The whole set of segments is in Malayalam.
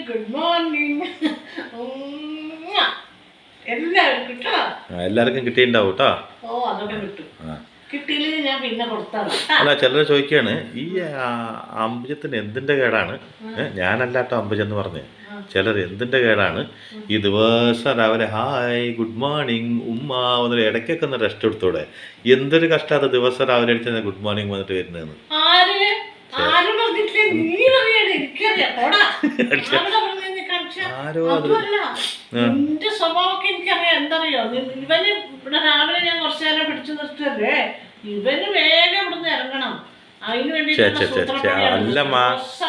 Good morning. എല്ലാവർക്കും കേട്ടോ. എല്ലാവർക്കും കിട്ടിയിട്ടുണ്ടാവും കേട്ടോ. ഓ അതൊക്കെ കിട്ടും. കിട്ടിയില്ലെങ്കിൽ ഞാൻ പിന്നെ കൊടുത്താൽ. അല്ല ചിലർ ചോദിക്കുകയാണ് ഈ അമ്പുജത്തിന് എന്തിൻ്റെ കേടാണ്? ഞാനല്ല കേട്ടോ അമ്പുജെന്ന് പറഞ്ഞ്. ചിലർ എന്തിൻ്റെ കേടാണ് ഈ ദിവസം രാവിലെ ഹായ് ഗുഡ് മോർണിംഗ് ഉമ്മ വന്നിട്ട് ഇടയ്ക്കൊക്കെ ഒന്ന് റെസ്റ്റ് എടുത്തോടെ. എന്തൊരു കഷ്ടമാണ് ദിവസം രാവിലെ അടിച്ചാൽ ഗുഡ് മോർണിംഗ് വന്നിട്ട് വരുന്നതെന്ന്. ആരോ അത് എന്റെ സ്വഭാവമൊക്കെ എനിക്കറിയാം. എന്തറിയോ, ഇവന് ഇവിടെ രാവിലെ ഞാൻ കുറച്ചു നേരം പിടിച്ചു നിർത്തല്ലേ, ഇവന് വേഗം ഇവിടുന്ന് ഇറങ്ങണം. അതിന് വേണ്ടിട്ട്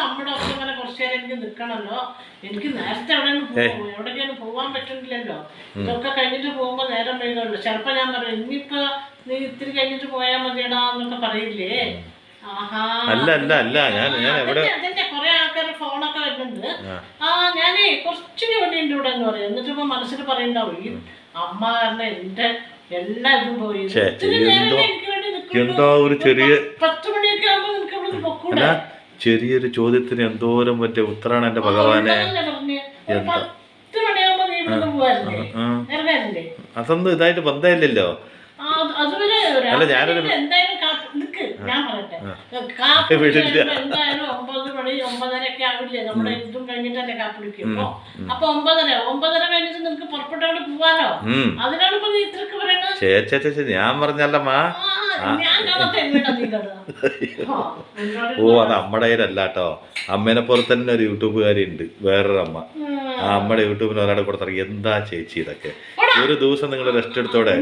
നമ്മുടെ ഒക്കെ ഇങ്ങനെ കുറച്ചു നേരം എനിക്ക് നിൽക്കണമല്ലോ. എനിക്ക് നേരത്തെ എവിടെയെങ്കിലും പോവാൻ പറ്റുന്നില്ലല്ലോ. ഇതൊക്കെ കഴിഞ്ഞിട്ട് പോകുമ്പോ നേരം വൈകുമല്ലോ. ചിലപ്പോ ഞാൻ പറയും ഇനിയിപ്പോ നീ ഇത്തിരി കഴിഞ്ഞിട്ട് പോയാൽ മതിയടാ എന്നൊക്കെ പറയില്ലേ. അതിന്റെ കൊറേ ആൾക്കാർ ഫോണൊക്കെ വരുന്നുണ്ട്. ഞാനേ കുറച്ച് ജോലിയുണ്ട് ഇവിടെ എന്ന് പറയും. എന്നിട്ട് ഇപ്പൊ മനസ്സിൽ പറയണ്ടാവും ഈ അമ്മ കാരണം എന്റെ എല്ലാ ഇതും പോയി. എന്താ ഒരു ചെറിയ 10 മണിയൊക്കെ ആകുമ്പോ നിനക്ക് ഇവിടെ പൊക്കൂടെ. ചെറിയൊരു ചോദ്യത്തിന് എന്തോരം മറ്റേ ഉത്തരാണ് എന്റെ ഭഗവാനെ. 10 മണിയാകുമ്പോ നീ ഇവിടെ പോവാറില്ലേ, ഇറങ്ങാറില്ലേ? അതൊന്നും ഇതായിട്ട് ബന്ധമില്ലല്ലോ. അതുവരെ എന്തായാലും ഞാൻ പറയട്ടെ, എന്തായാലും 9 മണി 9:30 ആവില്ലേ നമ്മുടെ ഇതും കഴിഞ്ഞിട്ടല്ലേ കാപ്പിടിക്കുമ്പോ. അപ്പൊ 9:30 കഴിഞ്ഞിട്ട് നിനക്ക് പുറപ്പെട്ടോണ്ട് പോവാനോ. അതിനാണ് ഇപ്പൊ നീ ഇത്രക്ക് പറയണത്. ഞാൻ പറഞ്ഞല്ലമ്മാ. ഓ അത് അമ്മയുടെ കയ്യിലല്ല കേട്ടോ. അമ്മേനെ പോലെ തന്നെ ഒരു യൂട്യൂബുകാരി ഉണ്ട്, വേറൊരു അമ്മ. ആ അമ്മയുടെ യൂട്യൂബിന് ഒരാളെ കൊടുത്തിറങ്ങി. എന്താ ചേച്ചി ഇതൊക്കെ? ഒരു ദിവസം നിങ്ങൾ റെസ്റ്റ് എടുത്തോടെ.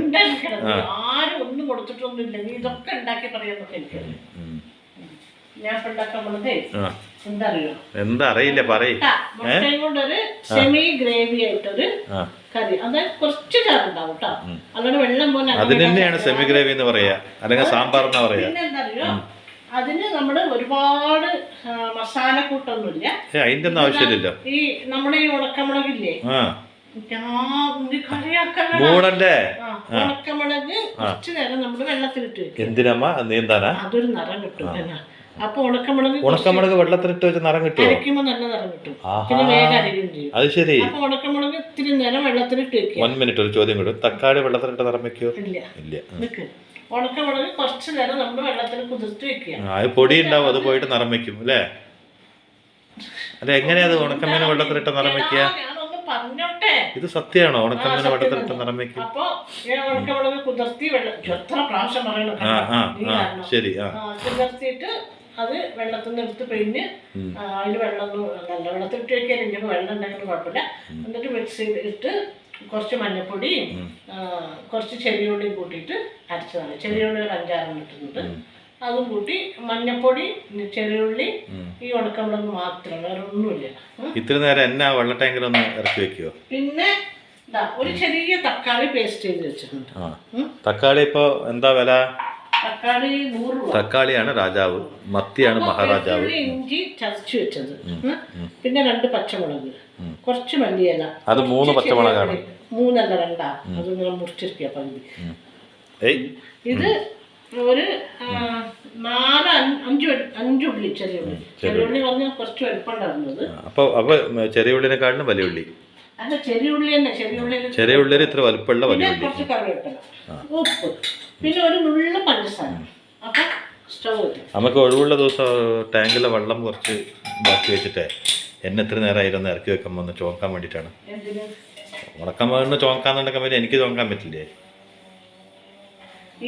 ആരും ഒന്നും കൊടുത്തിട്ടൊന്നുമില്ല. നീ ഇതൊക്കെ ഉണ്ടാക്കി പറയാന്നൊക്കെ എനിക്ക് ഞാൻ എന്താ അറിയില്ല പറയും. മുട്ടയും കൊണ്ടൊരു സെമി ഗ്രേവി ആയിട്ടൊരു കറി. അതായത് കുറച്ച് ചാറുണ്ടാവും കേട്ടോ. അതുകൊണ്ട് വെള്ളം പോലെ അതിന് തന്നെയാണ് സെമി ഗ്രേവി എന്ന് പറയാ, അല്ലെങ്കിൽ സാമ്പാർ എന്നാ പറയാ. എന്താ അറിയോ, അതിന് നമ്മള് ഒരുപാട് മസാലക്കൂട്ടൊന്നുമില്ല. അതിന്റെ ഒന്നും ആവശ്യമില്ലല്ലോ. ഈ നമ്മുടെ ഈ ഉണക്കമുളകില്ലേ, മൂടല്ലേ ഉണക്കമുളക് കുറച്ചു നേരം നമ്മള് വെള്ളത്തിലിട്ട് വെക്കും. എന്തിനമ്മ നീന്താനാ? അതൊരു നിറം കിട്ടും. അപ്പൊ ഉണക്കമുളക് വെള്ളത്തിലിട്ട് വെച്ച് നിറം കിട്ടും. അരയ്ക്കുമ്പോ നല്ല നിറം കിട്ടും. പിന്നെ വേഗം അരയും ചെയ്യും. അത് ശരി. അപ്പൊ ഉണക്കമുളക് ഇത്തിരി നേരം വെള്ളത്തിലിട്ട് വെക്കും. 1 മിനിറ്റ് ഒരു ചോദ്യം കൂടെ. തക്കാളി വെള്ളത്തിലിട്ട് നിറം വെക്കോ? ഇല്ല. ഉണക്കമുളക് കുറച്ചു നേരം നമ്മൾ വെള്ളത്തിൽ കുതിർത്ത് വെക്കുക. പൊടി ഉണ്ടാവും, അത് പോയിട്ട് നിറം വെക്കും അല്ലേ? അല്ല എങ്ങനെയാ അത് ഉണക്കമീൻ വെള്ളത്തിലിട്ട് നിറം വെക്കുക? പറഞ്ഞോട്ടെ, ഇത് സത്യമാണോ? ഉണക്കമീൻ വെള്ളത്തിലിട്ട് നിറം വെക്കും. അപ്പൊ ഉണക്കമുളക് കുതിർത്തി എത്ര പ്രാവശ്യം പറയണം, ശരി. കുതിർത്തിയിട്ട് അത് വെള്ളത്തിൽ നിന്ന് എടുത്ത് പിഴിഞ്ഞ് അതിന് വെള്ളം നല്ല വെള്ളത്തിലിട്ട് വെക്കാൻ വെള്ളം ഉണ്ടെങ്കിലും കുഴപ്പമില്ല. എന്നിട്ട് മിക്സ് ചെയ്തിട്ട് കുറച്ച് മഞ്ഞപ്പൊടിയും കുറച്ച് ചെറിയുള്ളിയും കൂട്ടിയിട്ട് അരച്ചതാണ്. ചെറിയുള്ളി ഒരു 5-6 ഇട്ടിട്ടുണ്ട്. അതും കൂട്ടി മഞ്ഞപ്പൊടി ചെറിയുള്ളി ഈ ഉണക്കമുളക് മാത്രം, വേറെ ഒന്നുമില്ല. ഇത്ര നേരം എന്നാ വെള്ള ടാങ്കിലൊന്ന് ഇറക്കി വെക്കുവോ? പിന്നെ ഒരു ചെറിയ തക്കാളി പേസ്റ്റ് ചെയ്ത് വെച്ചിട്ടുണ്ട്. തക്കാളി ഇപ്പൊ എന്താ വില? തക്കാളി 100 രൂപ. തക്കാളിയാണ് രാജാവ്, മത്തിയാണ് മഹാരാജാവ്. ഇഞ്ചി ചതച്ചു വെച്ചത്, പിന്നെ 2 പച്ചമുളക്, കുറച്ച് മല്ലിയില. അത് 3 പച്ചമുളകാണ്. 3 അല്ല 2. അത് നിങ്ങൾ മുറിച്ചിരിക്കുക പകുതി. ഇത് ഒരു 4-5 ഉള്ളി, ചെറിയുള്ളി പറഞ്ഞാൽ കുറച്ച് വലുപ്പമുണ്ടായിരുന്നത്. അപ്പൊ ചെറിയ ഉള്ളിനെക്കാളും വലിയ ഉള്ളി അല്ല, ചെറിയുള്ളി തന്നെ. ചെറിയ ഉള്ളിൽ ഇത്ര വലുപ്പമുള്ള വലിയ ഉള്ളി. കുറച്ച് കറിവേപ്പില, ഉപ്പ്, പിന്നെ ഒരു നുള്ള പഞ്ചസാര. അപ്പൊ സ്റ്റവ് വെക്കും. നമുക്ക് ഒഴിവുള്ള ദിവസം ടാങ്കിലെ വെള്ളം കുറച്ച് ബാക്കി വെച്ചിട്ടേ എന്നെ ഇത്ര നേരം അതിലൊന്ന് ഇറക്കി വെക്കാൻ വന്ന് ചോക്കാൻ വേണ്ടിയിട്ടാണ്. ഉണക്കാൻ വേണ്ടി ചോക്കാന്നുണ്ടെങ്കിൽ പിന്നെ എനിക്ക് ചോക്കാൻ പറ്റില്ലേ?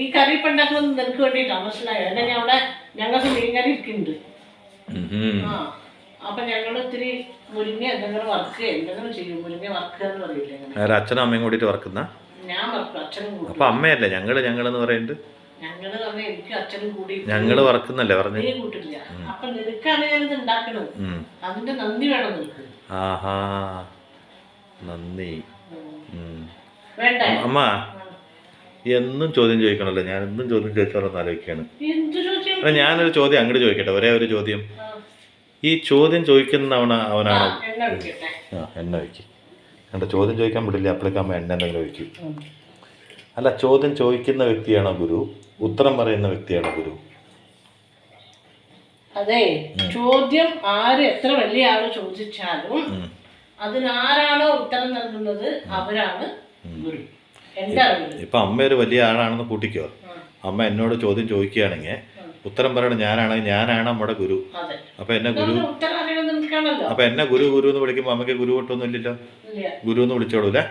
ഈ കറി ഇപ്പൊ ഉണ്ടാക്കുന്നത് നിനക്ക് വേണ്ടിയിട്ടാണ്, മനസ്സിലായോ? അല്ലെങ്കിൽ അവിടെ ഞങ്ങൾക്ക് മീൻകറി ഇരിക്കുന്നുണ്ട്. അപ്പൊ ഞങ്ങൾ ഇത്തിരി മുരിങ്ങ എന്തെങ്കിലും വറുക്കുക എന്തെങ്കിലും ചെയ്യും. മുരിങ്ങ വറുക്കുക എന്ന് പറയില്ലേ? അച്ഛനും അമ്മയും കൂടിയിട്ട് വറുക്കുന്ന? ഞാൻ വറുക്കും, അച്ഛനും കൂടി. അപ്പൊ അമ്മയല്ലേ ഞങ്ങളെന്ന് പറയുന്നത്? ഞങ്ങള് പറഞ്ഞ എനിക്ക് അച്ഛനും കൂടി ഞങ്ങള് വറക്കുന്നല്ലേ പറഞ്ഞു? നീ കൂട്ടില്ല. അപ്പൊ നിനക്കാണ് ഞാനിത് ഉണ്ടാക്കണത്. അതിന്റെ നന്ദി വേണം നിനക്ക്. ആഹാ, നന്ദി. വേണ്ടേ അമ്മ? എന്നും ചോദ്യം ചോദിക്കണല്ലോ. ഞാൻ എന്നും ചോദ്യം ചോദിച്ചാലോന്ന് ആലോചിക്കുകയാണ്. ഞാനൊരു ചോദ്യം അങ്ങോട്ട് ചോദിക്കട്ടെ, ഒരേ ഒരു ചോദ്യം. ഈ ചോദ്യം ചോദിക്കുന്നവനാണോ അവനാണോ? എണ്ണ വയ്ക്കും. എൻ്റെ ചോദ്യം ചോദിക്കാൻ വിടില്ല, അപ്പോഴേക്കാകുമ്പോൾ എണ്ണ എന്തെങ്കിലും ഒഴിക്കും. അല്ല, ചോദ്യം ചോദിക്കുന്ന വ്യക്തിയാണോ ഗുരു? ഉത്തരം പറയുന്ന വ്യക്തിയാണോ ഗുരു? അതെ, ചോദ്യം ആര് എത്ര വലിയ ആള് ചോദിച്ചാലും അതിനാരാണോ ഉത്തരം നൽകുന്നത് അവരാണ് ഗുരു. എന്റെ അറിവില് ഇപ്പൊ അമ്മ ഒരു വലിയ ആളാണെന്ന് കൂട്ടിക്കോ, അമ്മ എന്നോട് ചോദ്യം ചോദിക്കുകയാണെങ്കിൽ ഉത്തരം പറയണത് ഞാനാണ് നമ്മുടെ ഗുരു. അപ്പൊ എന്നെ ഗുരു അപ്പൊ എന്നെ ഗുരു എന്ന് വിളിക്കുമ്പോ അമ്മക്ക് ഗുരു കിട്ടൊന്നും ഇല്ലല്ലോ. ഗുരു എന്ന് വിളിച്ചോളൂല്ലേ?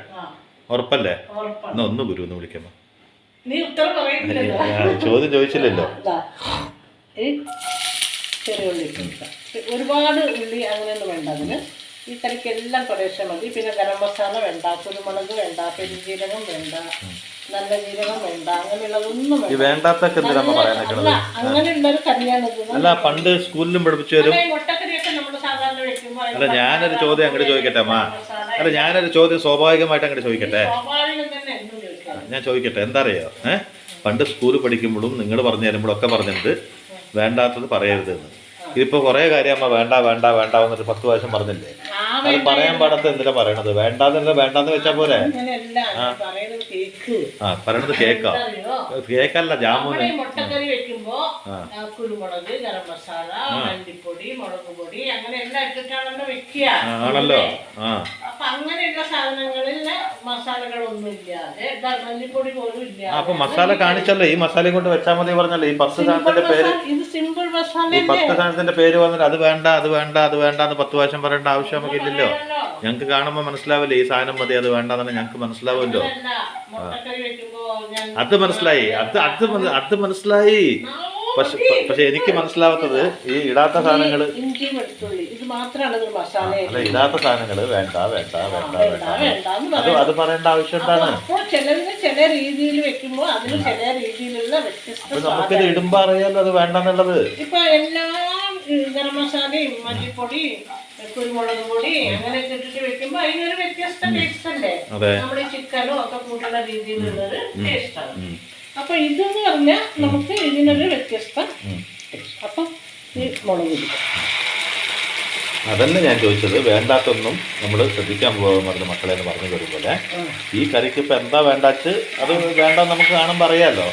ഉറപ്പല്ലേ? എന്നാ ഒന്ന് ഗുരു എന്ന് വിളിക്കുമ്പോ. ചോദ്യം ചോദിച്ചില്ലല്ലോ. ചെറിയ ഉള്ളി ഒരുപാട് ഉള്ളി അങ്ങനെയൊന്നും വേണ്ട അതിന്. ഈ കറിക്ക് എല്ലാം കുറേശ്ശെ മതി. പിന്നെ ഗരം മസാല വേണ്ട, കുരുമുളക് വേണ്ട, പെരുംജീരകം വേണ്ട, നല്ല ജീരകം വേണ്ട, അങ്ങനെയുള്ളതൊന്നും അങ്ങനെയുള്ളൊരു കറിയാണിത്. അല്ല പണ്ട് സ്കൂളിലും പഠിപ്പിച്ചു തരും. മുട്ടക്കറിയൊക്കെ നമ്മൾ സാധാരണ വെക്കുമ്പോൾ അല്ല ഞാനൊരു ചോദ്യം അങ്ങോട്ട് ചോദിക്കട്ടെ അമ്മ. അല്ല ഞാനൊരു ചോദ്യം സ്വാഭാവികമായിട്ട് അങ്ങോട്ട് ചോദിക്കട്ടെ. ഞാൻ ചോദിക്കട്ടെ, എന്താ അറിയോ? പണ്ട് സ്കൂളിൽ പഠിക്കുമ്പോഴും നിങ്ങൾ പറഞ്ഞു തരുമ്പോഴും ഒക്കെ പറഞ്ഞിട്ടുണ്ട് വേണ്ടാത്തത് പറയരുതെന്ന്. ഇതിപ്പോ കുറെ കാര്യം അമ്മ വേണ്ട വേണ്ട വേണ്ട എന്നിട്ട് 10 പ്രാവശ്യം പറഞ്ഞില്ലേ? അത് പറയാൻ പാടത്ത് എന്തിനാ പറയണത്? വേണ്ടാന്ന് വെച്ചാ പോരെ? പറയണത് കേക്കല്ല ജാമുന്. മുട്ടക്കറി വെക്കുമ്പോ കുരുമുളക്, ഗരം മസാല, മല്ലിപ്പൊടി, മുളക് പൊടി അങ്ങനെ എല്ലാം ഇട്ടിട്ടാണല്ലോ വെക്കുക. ആണല്ലോ. അപ്പൊ അങ്ങനെയുള്ള സാധനങ്ങളിൽ മസാലകളൊന്നും ഇല്ലാതെ മല്ലിപ്പൊടി പോലും ഇല്ല. അപ്പൊ മസാല കാണിച്ചല്ലോ, ഈ മസാലയും കൊണ്ട് വെച്ചാൽ മതി പറഞ്ഞല്ലോ. ഈ 10 സാധനത്തിന്റെ പേര്, ഇത് സിമ്പിൾ മസാല. ഈ 10 സാധനത്തിന്റെ പേര് വന്നിട്ട് അത് വേണ്ട അത് വേണ്ട അത് വേണ്ട എന്ന് 10 പ്രാവശ്യം പറയേണ്ട ആവശ്യം നമുക്ക് ഇല്ലല്ലോ. ഞങ്ങൾക്ക് കാണുമ്പോ മനസ്സിലാവില്ലേ ഈ സാധനം മതി അത് വേണ്ടെന്ന് ഞങ്ങൾക്ക് മനസ്സിലാവുമല്ലോ. അത് മനസ്സിലായി, അത് മനസ്സിലായി. പക്ഷെ എനിക്ക് മനസ്സിലാവാത്തത് ഈ ഇടാത്ത സാധനങ്ങള്, അല്ല ഇടാത്ത സാധനങ്ങള് വേണ്ട വേണ്ട വേണ്ട വേണ്ട അത് പറയേണ്ട ആവശ്യം എന്താണ്? ചില രീതിയിൽ വെക്കുമ്പോ അതിന് ചില രീതിയിലുള്ള വ്യത്യസ്ത നമുക്കിത് ഇടുമ്പോ അറിയാലോ അത് വേണ്ടെന്നുള്ളത്. ഇപ്പൊ എല്ലാം ഗരം മസാലയും മല്ലിപ്പൊടിയും കുരുമുളക് പൊടി അങ്ങനെയൊക്കെ ഇട്ടിട്ട് വെക്കുമ്പോ അതിനൊരു വ്യത്യസ്ത ടേസ്റ്റ് അല്ലേ? നമ്മുടെ ചിക്കനും ഒക്കെ കൂട്ടുന്ന രീതിയിലുള്ളൊരു ടേസ്റ്റാണ്. അപ്പൊ ഇതെന്ന് പറഞ്ഞാൽ നമുക്ക് ഇതിനൊരു വ്യത്യസ്ത. അപ്പൊ ഈ മുളക് അതന്നെ ഞാൻ ചോദിച്ചത്. വേണ്ടാത്തൊന്നും നമ്മൾ ശ്രദ്ധിക്കാൻ പോകുന്ന പറഞ്ഞ മക്കളെ എന്ന് പറഞ്ഞു തരുമ്പോലെ ഈ കറിക്ക് ഇപ്പൊ എന്താ വേണ്ടാച്ച് അത് വേണ്ട നമുക്ക് കാണുമ്പോൾ അറിയാലോ.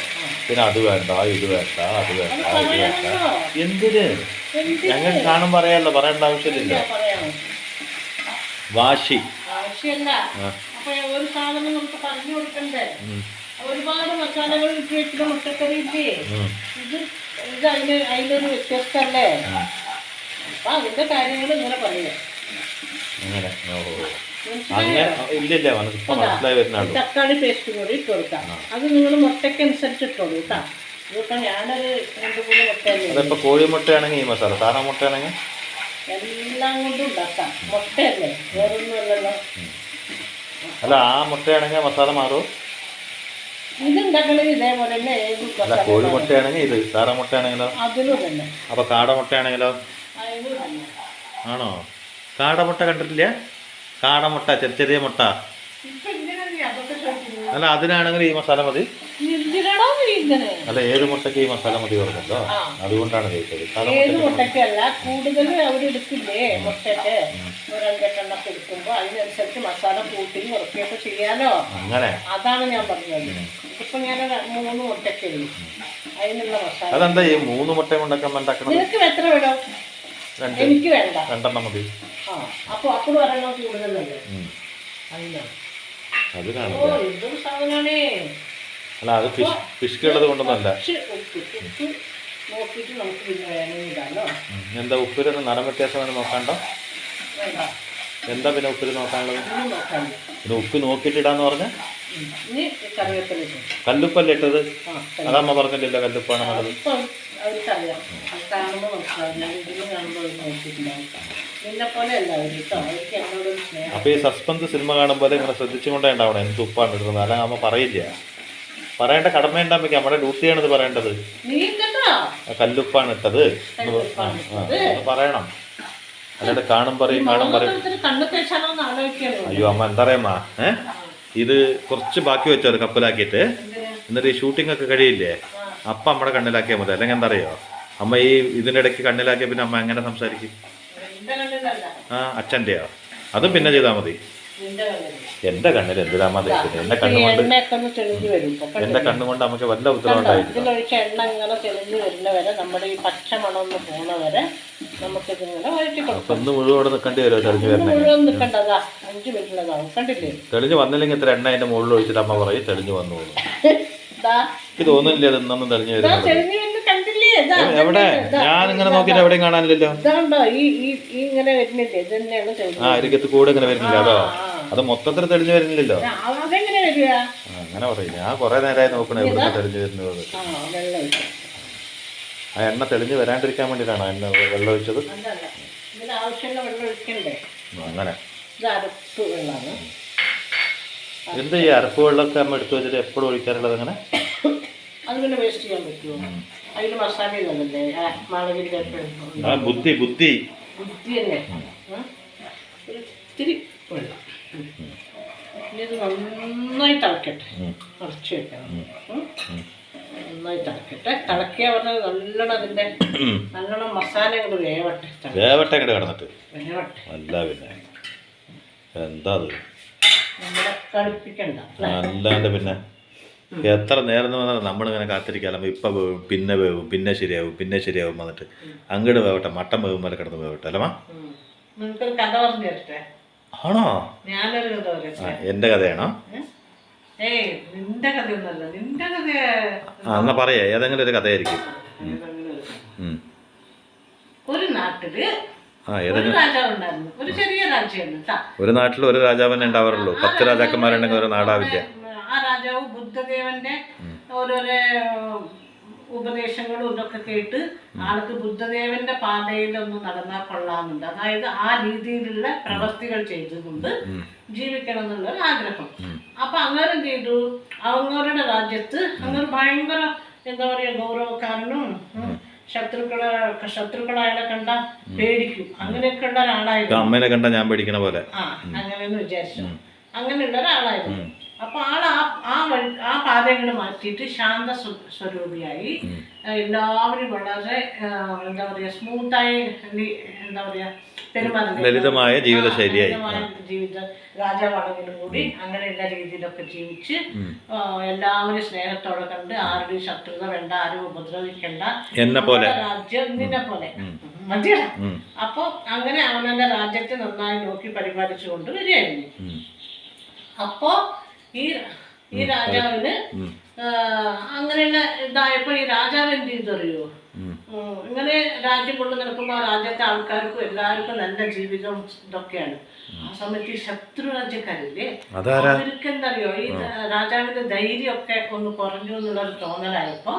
പിന്നെ അത് വേണ്ട ഇത് വേണ്ട അത് വേണ്ട ഇത് വേണ്ട എന്തിന് ഞങ്ങൾക്ക് കാണുമ്പോൾ അറിയാലോ, പറയേണ്ട ആവശ്യമില്ല. വാശിയല്ല. അപ്പൊ ഒരു സാധനം നമുക്ക് പറഞ്ഞു കൊടുക്കണ്ടേ? ഒരുപാട് മസാലകൾ ഇട്ട് വെക്കുന്ന മുട്ടക്കറി ഇല്ലേ, ഇത് അതിനൊരു വ്യത്യസ്തല്ലേ? അപ്പൊ അതിന്റെ കാര്യങ്ങൾ ഇങ്ങനെ പറയാം. തക്കാളി പേസ്റ്റ് കൂടി ഇട്ട് കൊടുക്കാം. അത് നിങ്ങൾ മുട്ടയ്ക്കനുസരിച്ച് ഇട്ടോളൂ കേട്ടോ. ഇതിപ്പോ ഞാനൊരു 2-3 മുട്ടയല്ലേ. കോഴിമുട്ടയാണെങ്കിൽ ഈ മസാല, സാധാരണ മുട്ടയാണെങ്കിൽ എല്ലാം കൊണ്ടും ഉണ്ടാക്കാം. മുട്ടയല്ലേ, വേറൊന്നും അല്ലല്ലോ. അല്ല ആ മുട്ടയാണെങ്കിൽ മസാല മാറും. ഇതുണ്ടാക്കണത് ഇതേപോലെ തന്നെ. കോഴിമുട്ടയാണെങ്കിൽ ഇത്, സാധാരണ മുട്ടയാണെങ്കിലോ അതിലും തന്നെ. അപ്പൊ കാടമുട്ടയാണെങ്കിലോ? ആണോ? കാടമുട്ട കണ്ടിട്ടില്ല? കാടമുട്ട ചെറിയ ചെറിയ മുട്ട. അല്ല അതിനാണെങ്കിൽ ഈ മസാല മതി. അല്ല ഏത് മുട്ടയ്ക്ക് ഈ മസാല മതി പറഞ്ഞല്ലോ, അതുകൊണ്ടാണ് ചോദിച്ചത്. ഏത് മുട്ടയ്ക്കല്ല, കൂടുതൽ അവരെടുക്കില്ലേ മുട്ടയ്ക്ക് 2-8 എടുക്കുമ്പോ അതിനനുസരിച്ച് മസാല കൂട്ടി ഉറപ്പിയൊക്കെ ചെയ്യാലോ. അങ്ങനെ അതാണ് ഞാൻ പറഞ്ഞത്. ഇപ്പൊ ഞാൻ 3 മുട്ടയ്ക്ക് അതിനുള്ള മസാല. അതെന്താ ഈ 3 മുട്ടയും ഉണ്ടാക്കണം? നിനക്ക് എത്ര വേണം? എനിക്ക് വേണ്ട, 2 മതി. അപ്പൊ അപ്പോൾ ഒരെണ്ണം കൂടുതലല്ലേ? അത് ഇതൊരു സാധനമാണേ. അല്ല അത് ഫിഷ്ക്കുള്ളത് കൊണ്ടൊന്നല്ല. നോക്കിയിട്ട് നമുക്ക് പിന്നെ വേണമെങ്കിലോ. എന്താ ഉപ്പിലൊന്നും നിറം വ്യത്യാസം നോക്കാണ്ടോ? എന്താ പിന്നെ ഉപ്പിൽ നോക്കാനുള്ളത്? പിന്നെ ഉപ്പ് നോക്കിയിട്ടിടാന്ന് പറഞ്ഞ കല്ലുപ്പല്ലേ ഇട്ടത്? അതമ്മ പറഞ്ഞില്ലല്ലോ കല്ലുപ്പാണ് നല്ലത്. അപ്പൊ ഈ സസ്പെൻസ് സിനിമ കാണുമ്പോൾ ഇങ്ങനെ ശ്രദ്ധിച്ചുകൊണ്ടേ ഉണ്ടാവണം എന്ത് ഉപ്പാണ് ഇടുന്നത്. അല്ലെങ്കിൽ അമ്മ പറയില്ല, പറയേണ്ട കടമയുണ്ടാകുമ്പോ നമ്മുടെ ഡ്യൂട്ടിയാണ് ഇത് പറയേണ്ടത്. കല്ലുപ്പാണ് ഇട്ടത് പറയണം, അല്ലാണ്ട് കാണും പറയും. അയ്യോ അമ്മ എന്താ പറയാ, ഇത് കുറച്ച് ബാക്കി വെച്ചോ കപ്പലാക്കിയിട്ട്, എന്നിട്ട് ഈ ഷൂട്ടിംഗ് ഒക്കെ കഴിയില്ലേ അപ്പം നമ്മുടെ കണ്ണിലാക്കിയാൽ മതി. അല്ലെങ്കിൽ എന്താ അറിയോ, അമ്മ ഈ ഇതിൻ്റെ ഇടയ്ക്ക് കണ്ണിലാക്കിയ പിന്നെ അമ്മ എങ്ങനെ സംസാരിക്കും? അച്ഛൻ്റെയോ? അതും പിന്നെ ചെയ്താൽ മതി. നിന്റെ കണ്ണില്ല. എന്റെ കണ്ണിൽ എന്തിനാ തേക്കുന്നത്? എന്റെ കണ്ണുകൊണ്ട് എണ്ണയൊക്കെ ഒന്ന് തെളിഞ്ഞു വരും. എന്റെ കണ്ണുകൊണ്ട് നമുക്ക് വല്ല ഉത്തരവ് ഉണ്ടായിട്ടില്ല. ഇതിലൊഴിച്ച് എണ്ണ ഇങ്ങനെ തെളിഞ്ഞു വരുന്നവരെ, നമ്മുടെ ഈ പച്ച മണമൊന്ന് പോണവരെ നമുക്കിതിങ്ങനെ വഴറ്റി കൊടുക്കും. ഒന്ന് മുഴുവൻ നിൽക്കേണ്ടി വരുമോ തെളിഞ്ഞു വരണം? മുഴുവൻ നിൽക്കേണ്ടതാ, 5 മിനിറ്റിലതാവും. കണ്ടില്ലേ? തെളിഞ്ഞു വന്നില്ലെങ്കിൽ ഇത്ര എണ്ണ അതിന്റെ മുകളിൽ ഒഴിച്ചിട്ട് അമ്മ പറയും തെളിഞ്ഞു വന്നു പോകുന്നു. എനിക്ക് തോന്നുന്നില്ല അതൊന്നും തെളിഞ്ഞു വരുന്നത്. തെളിഞ്ഞു വന്ന് കണ്ടില്ലേ? എവിടെ? ഞാനിങ്ങനെ നോക്കിയിട്ട് എവിടെയും കാണാനില്ലല്ലോ. ഇതാണ്ടോ ഈ ഇങ്ങനെ വരുന്നില്ലേ? ഇത് തന്നെയാണ് തെളിഞ്ഞു. അരികത്ത് കൂടെ ഇങ്ങനെ വരുന്നില്ല. അതോ അത് മൊത്തത്തിൽ തെളിഞ്ഞു വരുന്നില്ലല്ലോ. അതെങ്ങനെ വരിക? അങ്ങനെ പറയും. ഞാൻ കുറെ നേരമായി നോക്കണേ എവിടെ തെളിഞ്ഞു വരുന്നത്. ആ എണ്ണ തെളിഞ്ഞു വരാണ്ടിരിക്കാൻ വേണ്ടിയിട്ടാണോ എണ്ണ വെള്ളം ഒഴിച്ചത്? ആവശ്യമുള്ള വെള്ളം ഒഴിക്കണ്ടേ? അങ്ങനെ. ഇത് അരപ്പ് വെള്ളമാണ്. എന്താ ഈ അരപ്പ് വെള്ളമൊക്കെ അമ്മ എടുത്തു വെച്ചിട്ട് എപ്പോഴും ഒഴിക്കാറുള്ളത്? അങ്ങനെ അത് പിന്നെ വേസ്റ്റ് ചെയ്യാൻ പറ്റുമോ? അതിന് മസാല ഇതല്ലേ, മുളകിൻ്റെ ബുദ്ധി ബുദ്ധി ബുദ്ധി തന്നെ. ഇത്തിരി വെള്ളം. ഇനി ഇത് നന്നായി തിളക്കട്ടെ. കുറച്ച് വെക്കണം. നന്നായി തിളക്കട്ടെ. തിളക്കിയ പറഞ്ഞാൽ നല്ലോണം അതിൻ്റെ നല്ലോണം മസാല അങ്ങോട്ട് വേവട്ടെ. വേവട്ടെ അങ്ങോട്ട് കിടന്നിട്ട് വേവട്ടെ. അല്ല പിന്നെ എന്താ അത് നമ്മളെ കളിപ്പിക്കണ്ട. അല്ലാണ്ട് പിന്നെ എത്ര നേരം എന്ന് പറഞ്ഞാൽ നമ്മളിങ്ങനെ കാത്തിരിക്കാമല്ലോ. ഇപ്പം വേവും, പിന്നെ വേവും, പിന്നെ ശരിയാവും, പിന്നെ ശരിയാവും വന്നിട്ട് അങ്ങോട്ട് വേവട്ടെ. മട്ടൻ വേവും പോലെ കിടന്ന് വേവട്ടെ അല്ലമ്മ? നിനക്കൊരു കഥ പറഞ്ഞു തരട്ടെ? ആണോ? ഞാനൊരു കഥ പറയട്ടെ. എൻ്റെ കഥയാണോ? ഏയ് നിന്റെ കഥയൊന്നല്ല. നിന്റെ കഥ എന്നാ പറയാ. ഏതെങ്കിലും ഒരു കഥയായിരിക്കും. ഒരു നാട്ടില് ഒരു രാജാവ് ഉണ്ടായിരുന്നു. ഒരു ചെറിയ രാജ്യമാണ്. ഒരു നാട്ടിൽ ഒരു രാജാവിനെ ഉണ്ടാവാറുള്ളൂ. 10 രാജാക്കന്മാരുണ്ടെങ്കിൽ ഒരു നാടാവില്ല. ആ രാജാവ് ബുദ്ധദേവന്റെ ഓരോരോ ഉപദേശങ്ങളും ഇതൊക്കെ കേട്ട് ആൾക്ക് ബുദ്ധദേവന്റെ പാതയിൽ ഒന്ന് നടന്നാൽ കൊള്ളാമെന്നുണ്ട്. അതായത് ആ രീതിയിലുള്ള പ്രവൃത്തികൾ ചെയ്തുകൊണ്ട് ജീവിക്കണം എന്നുള്ളൊരു ആഗ്രഹം. അപ്പൊ അങ്ങനെ ചെയ്തു. അവങ്ങളുടെ രാജ്യത്ത് അങ്ങനെ ഭയങ്കര എന്താ പറയാ ഗൗരവക്കാരനും ശത്രുക്കളായാലെ കണ്ട പേടിക്കും. അങ്ങനെയൊക്കെ ഉള്ള ഒരാളായിരുന്നു. അമ്മേനെ കണ്ട ഞാൻ പേടിക്കണ പോലെ. അങ്ങനെയെന്ന് വിചാരിച്ചു. അങ്ങനെയുള്ള ഒരാളായിരുന്നു. അപ്പൊ ആ പാതകൾ മാറ്റിയിട്ട് ശാന്ത സ്വരൂപിയായി എല്ലാവരും വളരെ എന്താ പറയാ സ്മൂത്തായി എന്താ പറയാ പെരുമാറുന്ന ലളിതമായ ജീവിതശൈലിയായി രാജാവാണെങ്കിലും കൂടി അങ്ങനെയുള്ള രീതിയിലൊക്കെ ജീവിച്ച് എല്ലാവരും സ്നേഹത്തോടെ കണ്ട് ആരുടെയും ശത്രുത വേണ്ട, ആരും ഉപദ്രവിക്കണ്ട, രാജ്യം നിന്നെ പോലെ മതിയോ. അപ്പൊ അങ്ങനെ അവനെ രാജ്യത്തെ നന്നായി നോക്കി പരിപാലിച്ചുകൊണ്ട് വരികയായിരുന്നു. അപ്പോ ഈ രാജാവിന് അങ്ങനെയുള്ള ഇതായപ്പോ ഈ രാജാവ് എന്ത് ചെയ്തറിയോ? ഇങ്ങനെ രാജ്യം കൊണ്ട് നടക്കുമ്പോൾ ആ രാജ്യത്തെ ആൾക്കാർക്കും എല്ലാവർക്കും നല്ല ജീവിതം ഇതൊക്കെയാണ്. ആ സമയത്ത് ഈ ശത്രു രാജ്യക്കാരില്ലേ, അവർക്ക് എന്താ അറിയോ, ഈ രാജാവിന്റെ ധൈര്യമൊക്കെ ഒന്ന് കുറഞ്ഞു എന്നുള്ളൊരു തോന്നലായപ്പോ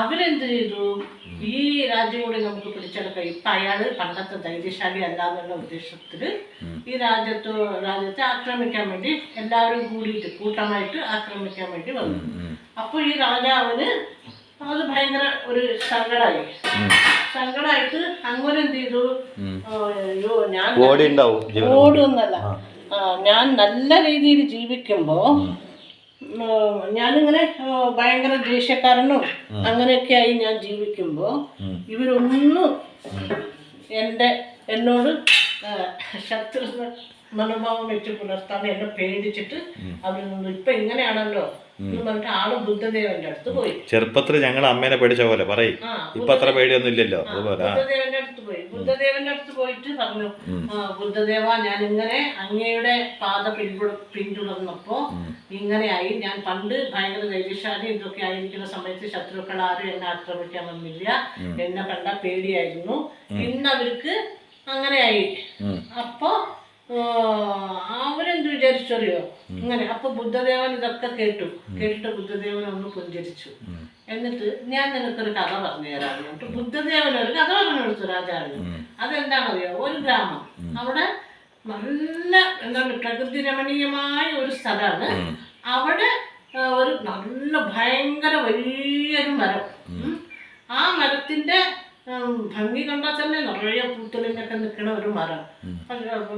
അവരെന്ത് ചെയ്തു, ഈ രാജ്യം കൂടി നമുക്ക് പിടിച്ചെടുക്കാം. ഇപ്പൊ അയാള് പണ്ടത്തെ ധൈര്യശാലി അല്ല എന്നുള്ള ഉദ്ദേശത്തില് ഈ രാജ്യത്തെ ആക്രമിക്കാൻ വേണ്ടി എല്ലാവരും കൂടിയിട്ട് കൂട്ടമായിട്ട് ആക്രമിക്കാൻ വേണ്ടി വന്നു. അപ്പൊ ഈ രാജാവിന് അത് ഭയങ്കര ഒരു സങ്കടമായിട്ട് അങ്ങനെ എന്ത് ചെയ്തു, ഞാൻ ഓടുന്നല്ല, ഞാൻ നല്ല രീതിയിൽ ജീവിക്കുമ്പോ ഞാനിങ്ങനെ ഭയങ്കര ദേഷ്യക്കാരനും അങ്ങനെയൊക്കെ ആയി ഞാൻ ജീവിക്കുമ്പോ ഇവരൊന്നും എന്നോട് ശത്രു മനോഭാവം വെച്ച് പുലർത്താൻ എന്നെ പേടിച്ചിട്ട് അവരൊന്നും ഇപ്പൊ ഇങ്ങനെയാണല്ലോ എന്ന് പറഞ്ഞിട്ട് ആള് ബുദ്ധദേവന്റെ അടുത്ത് പോയി. ചെറുപ്പത്തിൽ ഞങ്ങൾ അമ്മേനെ പേടിച്ച പോലെ പറയും. ഇപ്പൊ അത്ര പേടിയൊന്നും ഇല്ലല്ലോ. ബുദ്ധദേവന്റെ അടുത്ത് പോയി. ബുദ്ധദേവന്റെ അടുത്ത് പോയിട്ട് പറഞ്ഞു, ബുദ്ധദേവ, ഞാൻ ഇങ്ങനെ അങ്ങയുടെ പാത പിന്തുടർന്നപ്പോ ഇങ്ങനെയായി. ഞാൻ പണ്ട് ഭയങ്കര ധൈര്യശാലി ഇതൊക്കെ ആയിരിക്കുന്ന സമയത്ത് ശത്രുക്കൾ ആരും എന്നെ ആക്രമിക്കാൻ വന്നില്ല, എന്നെ കണ്ട പേടിയായിരുന്നു. ഇന്ന് അവർക്ക് അങ്ങനെയായി. അപ്പൊ അവരെന്ത് വിചാരിച്ചറിയോ ഇങ്ങനെ. അപ്പൊ ബുദ്ധദേവൻ ഇതൊക്കെ കേട്ടിട്ട് ബുദ്ധദേവൻ ഒന്ന് പുഞ്ചരിച്ചു. എന്നിട്ട് ഞാൻ നിനക്കൊരു കഥ പറഞ്ഞു തരാറുണ്ട്. ബുദ്ധദേവൻ ഒരു കഥ പറഞ്ഞു കൊടുത്തു രാജാവിന്. അതെന്താണെന്നറിയോ, ഒരു ഗ്രാമം, അവിടെ നല്ല എന്താണ് പ്രകൃതി രമണീയമായ ഒരു സ്ഥലമാണ്. അവിടെ ഒരു നല്ല ഭയങ്കര വലിയൊരു മരം, ആ മരത്തിന്റെ ഭംഗി കണ്ടാൽ തന്നെ നിറയെ പൂത്തുലിനൊക്കെ നിൽക്കുന്ന ഒരു മരം,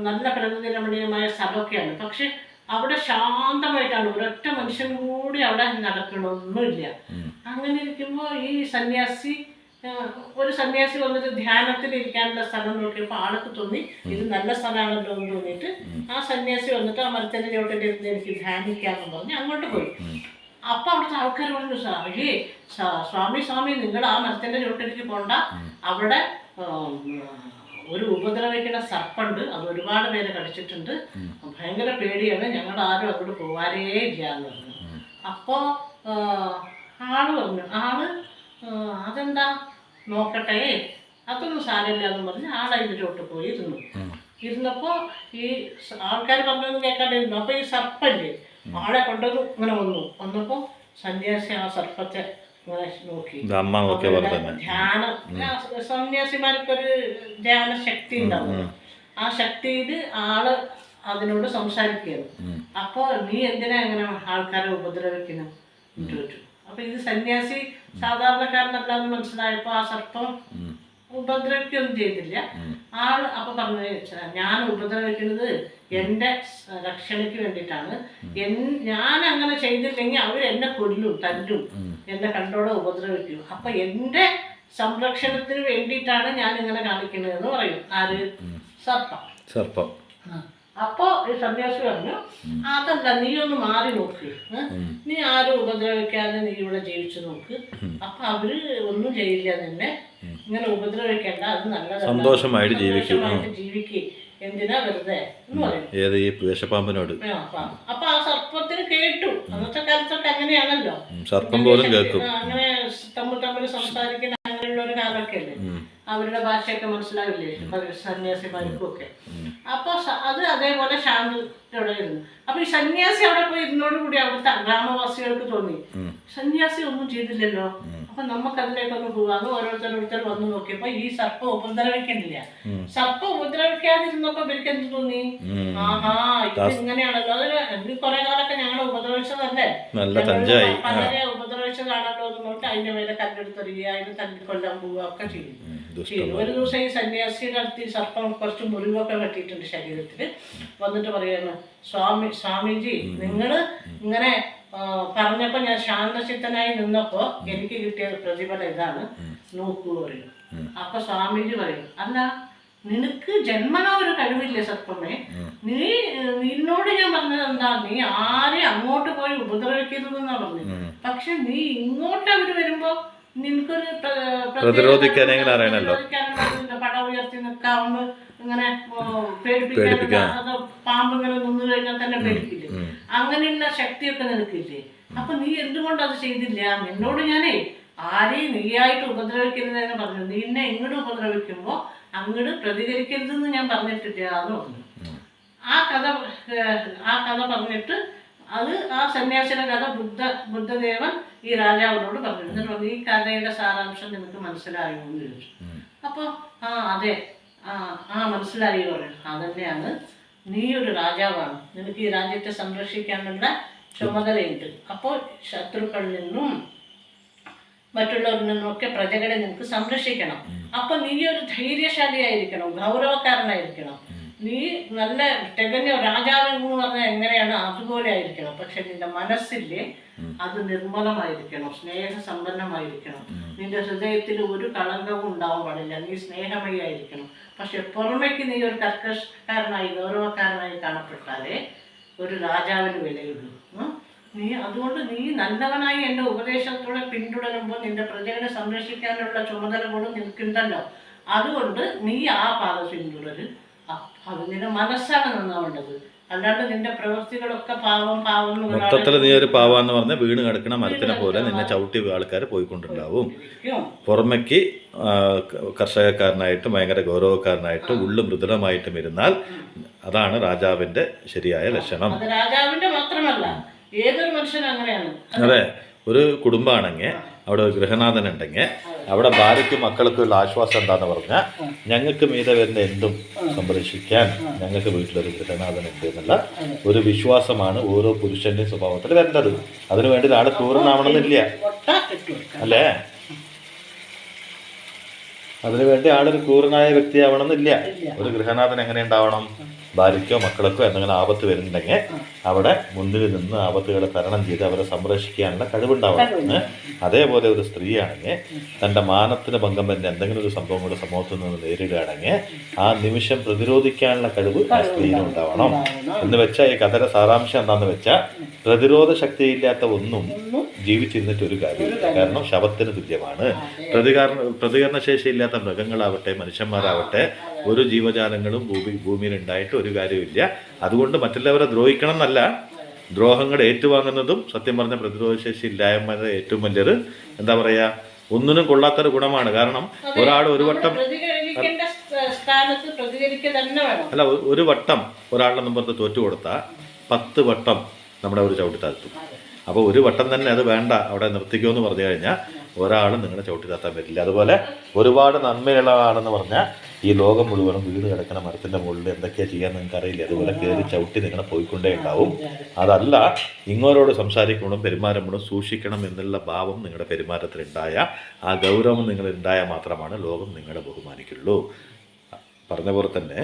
നല്ല പ്രകൃതി രമണീയമായ സ്ഥലമൊക്കെയാണ്. പക്ഷെ അവിടെ ശാന്തമായിട്ടാണ്, ഒരൊറ്റ മനുഷ്യൻ കൂടി അവിടെ നടക്കണമൊന്നുമില്ല. അങ്ങനെ ഇരിക്കുമ്പോൾ ഈ സന്യാസി ഒരു സന്യാസി വന്നിട്ട് ധ്യാനത്തിൽ ഇരിക്കാനുള്ള സ്ഥലം നോക്കിയപ്പോൾ ആൾക്ക് തോന്നി ഇത് നല്ല സ്ഥലമാണല്ലോ എന്ന് തോന്നിയിട്ട് ആ സന്യാസി വന്നിട്ട് ആ മരത്തിന്റെ ചോട്ടിൽ ഇരുന്ന് എനിക്ക് ധ്യാനിക്കാമെന്ന് പറഞ്ഞ് അങ്ങോട്ട് പോയി. അപ്പൊ അവിടുത്തെ ആൾക്കാർ പറഞ്ഞു, അയ്യേ സ്വാമി നിങ്ങൾ ആ മരത്തിന്റെ ചോട്ടിലേക്ക് പോണ്ട, അവിടെ ഒരു ഉപദ്രവിക്കുന്ന സർപ്പുണ്ട്, അത് ഒരുപാട് പേരെ കടിച്ചിട്ടുണ്ട്, ഭയങ്കര പേടിയാണ്, ഞങ്ങൾ ആരും അങ്ങോട്ട് പോവാനേ ഇല്ല എന്ന് പറഞ്ഞു. അപ്പോ ആള് പറഞ്ഞു, അതെന്താ നോക്കട്ടെ, അതൊന്നും സാരമില്ല എന്ന് പറഞ്ഞ് ആളതിൻ്റെ ചോട്ട് പോയി ഇരുന്നപ്പോൾ ഈ ആൾക്കാർ പറഞ്ഞൊന്നും കേൾക്കാണ്ടിരുന്നു. അപ്പോൾ ഈ സർപ്പല്ലേ ആളെ കൊണ്ടത് ഇങ്ങനെ വന്നപ്പോൾ സന്യാസി ആ സർപ്പത്തെ ഇങ്ങനെ നോക്കി. ധ്യാനം, സന്യാസിമാർക്കൊരു ധ്യാന ശക്തി ഉണ്ടാവും, ആ ശക്തിയിൽ ആള് അതിനോട് സംസാരിക്കുകയാണ്. അപ്പോൾ നീ എന്തിനാ ഇങ്ങനെ ആൾക്കാരെ ഉപദ്രവിക്കണം എന്ന് ചോദിച്ചു. അപ്പൊ ഇത് സന്യാസി സാധാരണക്കാരനല്ല എന്ന് മനസ്സിലായപ്പോ ആ സർപ്പം ഉപദ്രവിക്കുകയൊന്നും ചെയ്തില്ല. ആള് അപ്പൊ പറഞ്ഞു, ഞാൻ ഉപദ്രവിക്കുന്നത് എന്റെ രക്ഷണയ്ക്ക് വേണ്ടിയിട്ടാണ്, ഞാൻ അങ്ങനെ ചെയ്തില്ലെങ്കിൽ അവർ എന്നെ കൊല്ലും, തല്ലും, എന്നെ കണ്ടോടെ ഉപദ്രവിക്കും, അപ്പൊ എന്റെ സംരക്ഷണത്തിന് വേണ്ടിയിട്ടാണ് ഞാൻ ഇങ്ങനെ കാണിക്കുന്നതെന്ന് പറയും. ആര്? സർപ്പം. അപ്പോ ഈ സന്യാസി പറഞ്ഞു, അതല്ല, നീ ഒന്ന് മാറി നോക്ക്, നീ ആരും ഉപദ്രവിക്കാതെ നീ ഇവിടെ ജീവിച്ചു നോക്ക്, അപ്പൊ അവര് ഒന്നും ചെയ്യില്ല നിന്നെ, ഇങ്ങനെ ഉപദ്രവിക്കേണ്ട, അത് നല്ലതാണ്, സന്തോഷമായിട്ട് ജീവിക്കുക, എന്തിനാ വെറുതെ എന്ന് പറയും. അപ്പൊ ആ സർപ്പത്തിന് കേട്ടു. അന്നത്തെ കാലത്തൊക്കെ അങ്ങനെയാണല്ലോ, സർപ്പം പോലും കേൾക്കും, അങ്ങനെ തമ്മിൽ സംസാരിക്കുന്ന അങ്ങനെയുള്ള ഒരു കാലമൊക്കെ അല്ലേ, അവരുടെ ഭാഷയൊക്കെ മനസ്സിലാവില്ലേ സന്യാസിമാർക്കും ഒക്കെ. അപ്പൊ അത് അതേപോലെ ശാന്തയോടെ ഇരുന്നു. അപ്പൊ ഈ സന്യാസി അവിടെ പോയി ഇരുന്നോടുകൂടി അവിടുത്തെ ഗ്രാമവാസികൾക്ക് തോന്നി, സന്യാസി ഒന്നും ചെയ്തില്ലല്ലോ, അപ്പൊ നമുക്ക് അതിലേക്കൊന്ന് പോവാന്ന് ഓരോരുത്തർ വന്നു നോക്കിയപ്പോ ഈ സർപ്പം ഉപദ്രവിക്കുന്നില്ല. സർപ്പം ഉപദ്രവിക്കാതിരുന്നപ്പോ ഇവർക്ക് എന്ത് തോന്നി, ആഹാ ഇത് ഇങ്ങനെയാണല്ലോ, അതിന് കുറെ കാലൊക്കെ ഞങ്ങളെ ഉപദ്രവിച്ചതല്ലേ, പലരെ ഉപദ്രവിച്ചതാണല്ലോ എന്ന് നോക്കി അതിന്റെ മേലെ കല്ലെടുത്തെറിയുക, അതിന് തല്ലിക്കൊല്ലാൻ പോവുക ഒക്കെ ചെയ്യും. ഒരു ദിവസം ഈ സന്യാസിയുടെ അടുത്ത് ഈ സർപ്പം കുറച്ച് മുറിവൊക്കെ കെട്ടിയിട്ടുണ്ട് ശരീരത്തിൽ, വന്നിട്ട് പറയാണ്, സ്വാമിജി നിങ്ങള് ഇങ്ങനെ പറഞ്ഞപ്പോ ഞാൻ ശാന്തചിത്തനായി നിന്നപ്പോ എനിക്ക് കിട്ടിയ പ്രതിഫലം ഇതാണ്, നോക്കൂ പറയും. അപ്പൊ സ്വാമിജി പറയും, അല്ല നിനക്ക് ജന്മനാ ഒരു കഴിവില്ലേ സർപ്പമേ, നിന്നോട് ഞാൻ പറഞ്ഞത് എന്താ, നീ ആരെയും അങ്ങോട്ട് പോയി ഉപദ്രവിക്കരുതെന്നാ പറഞ്ഞത്, പക്ഷെ നീ ഇങ്ങോട്ട് അവര് വരുമ്പോ നിനക്കൊരു പ്രതിരോധിക്കാനല്ലോ, പട ഉയർത്തി നിൽക്കാവുന്ന ഇങ്ങനെ പേടിപ്പിക്കാൻ, അത് പാമ്പ് ഇങ്ങനെ നിന്ന് കഴിഞ്ഞാൽ തന്നെ പേടിക്കില്ലേ, അങ്ങനെയുള്ള ശക്തിയൊക്കെ നിനക്കില്ലേ, അപ്പൊ നീ എന്തുകൊണ്ട് അത് ചെയ്തില്ല, നിന്നോട് ഞാനേ ആരെയും നീയായിട്ട് ഉപദ്രവിക്കരുതെന്ന് പറഞ്ഞു, നിന്നെ ഇങ്ങോട്ട് ഉപദ്രവിക്കുമ്പോ അങ്ങോട്ട് പ്രതികരിക്കരുതെന്ന് ഞാൻ പറഞ്ഞിട്ടില്ല എന്ന് പറഞ്ഞു. ആ കഥ പറഞ്ഞിട്ട് അത് ആ സന്യാസിയുടെ കഥ ബുദ്ധദേവൻ ഈ രാജാവിനോട് പറഞ്ഞു. എന്നിട്ട് പറഞ്ഞു, ഈ കഥയുടെ സാരാംശം നിനക്ക് മനസ്സിലായോ എന്ന് ചോദിച്ചു. അപ്പോൾ അതെ, മനസ്സിലായി പറഞ്ഞു. അതന്നെയാണ്, നീ ഒരു രാജാവാണ്, നിനക്ക് ഈ രാജ്യത്തെ സംരക്ഷിക്കാനുള്ള ചുമതലയുണ്ട്. അപ്പോൾ ശത്രുക്കളിൽ നിന്നും മറ്റുള്ളവരിൽ നിന്നൊക്കെ പ്രജകളെ നിനക്ക് സംരക്ഷിക്കണം. അപ്പൊ നീ ഒരു ധൈര്യശാലിയായിരിക്കണം, ഗൗരവക്കാരനായിരിക്കണം, നീ നല്ല തികഞ്ഞ രാജാവ് എന്ന് പറഞ്ഞാൽ എങ്ങനെയാണ് അതുപോലെ ആയിരിക്കണം. പക്ഷെ നിന്റെ മനസ്സില്ലേ അത് നിർമ്മലമായിരിക്കണം, സ്നേഹസമ്പന്നമായിരിക്കണം, നിന്റെ ഹൃദയത്തിൽ ഒരു കളങ്കവും ഉണ്ടാവാൻ പാടില്ല, നീ സ്നേഹമയായിരിക്കണം. പക്ഷെ പുറമേക്ക് നീ ഒരു കർക്കശക്കാരനായി ഗൗരവക്കാരനായി കാണപ്പെട്ടാലേ ഒരു രാജാവിന് വിലയുള്ളൂ. അതുകൊണ്ട് നീ നല്ലവനായി എൻ്റെ ഉപദേശത്തോടെ പിന്തുടരുമ്പോൾ നിന്റെ പ്രജകളെ സംരക്ഷിക്കാനുള്ള ചുമതല കൂടെ നിൽക്കുന്നുണ്ടല്ലോ, അതുകൊണ്ട് നീ ആ പാത പിന്തുടര്. അത് നിന്റെ മനസ്സാണ് നന്നാവേണ്ടത്, അല്ലാണ്ട് നിന്റെ പ്രവൃത്തികളൊക്കെ പാവം മൊത്തത്തിൽ നീ ഒരു പാവാന്ന് പറഞ്ഞാൽ വീണ് കിടക്കണ മരത്തിനെ പോലെ നിന്നെ ചവിട്ടി ആൾക്കാർ പോയിക്കൊണ്ടുണ്ടാവും. പുറമേക്ക് കർഷകക്കാരനായിട്ടും ഭയങ്കര ഗൗരവക്കാരനായിട്ടും ഉള്ളു മൃദുലമായിട്ടും ഇരുന്നാൽ അതാണ് രാജാവിന്റെ ശരിയായ ലക്ഷണം. രാജാവിന്റെ മാത്രമല്ല, ഏതൊരു മനുഷ്യനും അങ്ങനെയാണ്. അതെ, ഒരു കുടുംബമാണെങ്കിൽ അവിടെ ഒരു ഗൃഹനാഥൻ ഉണ്ടെങ്കിൽ അവിടെ ഭാര്യയ്ക്കും മക്കൾക്കും ഉള്ള ആശ്വാസം എന്താന്ന് പറഞ്ഞാൽ, ഞങ്ങൾക്ക് മീതെ വരുന്ന എന്തും സംരക്ഷിക്കാൻ ഞങ്ങൾക്ക് വീട്ടിലൊരു ഗൃഹനാഥൻ ഉണ്ട് എന്നുള്ള ഒരു വിശ്വാസമാണ് ഓരോ പുരുഷന്റെയും സ്വഭാവത്തിൽ വരേണ്ടത്. അതിനുവേണ്ടി ആള് ക്രൂരനാവണമെന്നില്ല, അല്ലേ? അതിനുവേണ്ടി ആളൊരു ക്രൂരനായ വ്യക്തിയാവണമെന്നില്ല. ഒരു ഗൃഹനാഥൻ എങ്ങനെ ഉണ്ടാവണം? ഭാര്യയ്ക്കോ മക്കൾക്കോ എന്തെങ്കിലും ആപത്ത് വരുന്നുണ്ടെങ്കിൽ അവിടെ മുന്നിൽ നിന്ന് ആപത്തുകളെ തരണം ചെയ്ത് അവരെ സംരക്ഷിക്കാനുള്ള കഴിവുണ്ടാവണം. അതേപോലെ ഒരു സ്ത്രീയാണെങ്കിൽ തൻ്റെ മാനത്തിന് ഭംഗം വരുന്ന എന്തെങ്കിലും ഒരു സംഭവം കൂടെ സമൂഹത്തിൽ നിന്ന് നേരിടുകയാണെങ്കിൽ ആ നിമിഷം പ്രതിരോധിക്കാനുള്ള കഴിവ് ആ സ്ത്രീനും ഉണ്ടാവണം. എന്ന് വെച്ചാൽ ഈ കഥയുടെ സാരാംശം എന്താണെന്ന് വെച്ചാൽ പ്രതിരോധ ശക്തിയില്ലാത്ത ഒന്നും ജീവിച്ചിരുന്നിട്ട് ഒരു കാര്യമില്ല. കാരണം ശവത്തിന് തുല്യമാണ്. പ്രതികരണശേഷിയില്ലാത്ത മൃഗങ്ങളാവട്ടെ മനുഷ്യന്മാരാവട്ടെ ഒരു ജീവജാലങ്ങളും ഭൂമിയിൽ ഉണ്ടായിട്ട് ഒരു കാര്യമില്ല. അതുകൊണ്ട് മറ്റുള്ളവരെ ദ്രോഹിക്കണം എന്നല്ല, ദ്രോഹങ്ങൾ ഏറ്റുവാങ്ങുന്നതും സത്യം പറഞ്ഞ പ്രതിരോധശേഷി ഇല്ലായ്മയുടെ ഏറ്റവും വലിയൊരു എന്താ പറയുക ഒന്നിനും കൊള്ളാത്തൊരു ഗുണമാണ്. കാരണം ഒരാൾ ഒരു വട്ടം അല്ല ഒരു വട്ടം ഒരാളുടെ മുമ്പത്ത് തോറ്റു കൊടുത്താൽ 10 വട്ടം നമ്മുടെ ഒരു ചവിട്ടി താഴ്ത്തും. അപ്പോൾ ഒരു വട്ടം തന്നെ അത് വേണ്ട അവിടെ നിർത്തിക്കുമെന്ന് പറഞ്ഞു കഴിഞ്ഞാൽ ഒരാളും നിങ്ങളെ ചവിട്ടി താത്താൻ പറ്റില്ല. അതുപോലെ ഒരുപാട് നന്മയുള്ളതാണെന്ന് പറഞ്ഞാൽ ഈ ലോകം മുഴുവനും വീട് കിടക്കുന്ന മരത്തിൻ്റെ മുകളിൽ എന്തൊക്കെയാണ് ചെയ്യാൻ നിങ്ങൾക്ക് അറിയില്ല. അതുപോലെ കയറി ചവിട്ടി നിങ്ങളെ പോയിക്കൊണ്ടേ ഉണ്ടാവും. അതല്ല ഇങ്ങോരോട് സംസാരിക്കുമ്പോഴും പെരുമാറുമ്പോഴും സൂക്ഷിക്കണം എന്നുള്ള ഭാവം നിങ്ങളുടെ പെരുമാറ്റത്തിലുണ്ടായ ആ ഗൗരവം നിങ്ങളുണ്ടായാൽ മാത്രമാണ് ലോകം നിങ്ങളെ ബഹുമാനിക്കുള്ളൂ. പറഞ്ഞ പോലെ തന്നെ